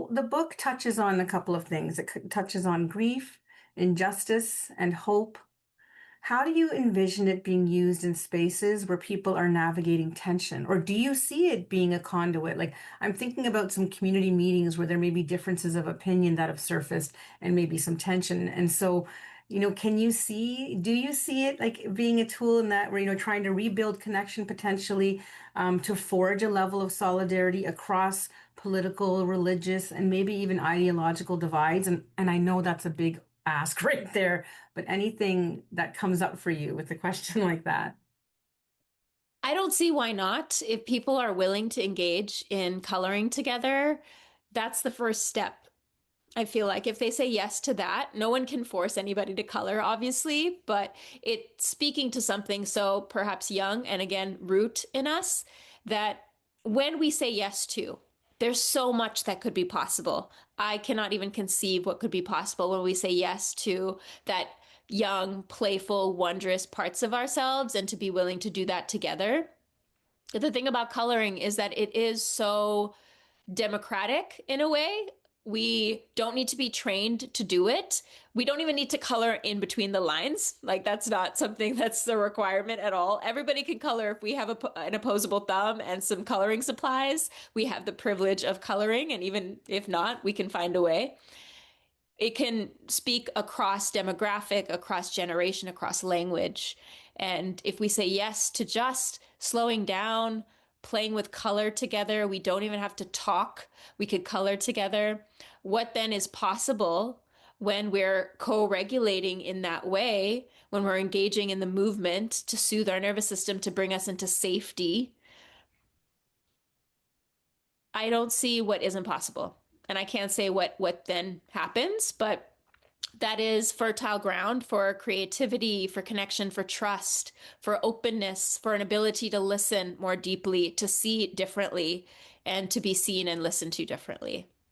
So the book touches on a couple of things. It touches on grief, injustice, and hope. How do you envision it being used in spaces where people are navigating tension? Or do you see it being a conduit? Like, I'm thinking about some community meetings where there may be differences of opinion that have surfaced and maybe some tension. And so, do you see it like being a tool in that where, trying to rebuild connection potentially, to forge a level of solidarity across political, religious, and maybe even ideological divides? And I know that's a big ask right there, but anything that comes up for you with a question like that. I don't see why not. If people are willing to engage in coloring together, that's the first step. I feel like if they say yes to that, no one can force anybody to color, obviously, but it's speaking to something so perhaps young and again, root in us that when we say yes to, there's so much that could be possible. I cannot even conceive what could be possible when we say yes to that young, playful, wondrous parts of ourselves and to be willing to do that together. The thing about coloring is that it is so democratic in a way. We don't need to be trained to do it. We don't even need to color in between the lines. Like that's not something that's the requirement at all. Everybody can color if we have an opposable thumb and some coloring supplies. We have the privilege of coloring, and even if not, we can find a way. It can speak across demographic, across generation, across language. And if we say yes to just slowing down, playing with color together, we don't even have to talk. We could color together. What then is possible when we're co-regulating in that way, when we're engaging in the movement to soothe our nervous system, to bring us into safety? I don't see what isn't possible. And I can't say what then happens, but that is fertile ground for creativity, for connection, for trust, for openness, for an ability to listen more deeply, to see differently, and to be seen and listened to differently.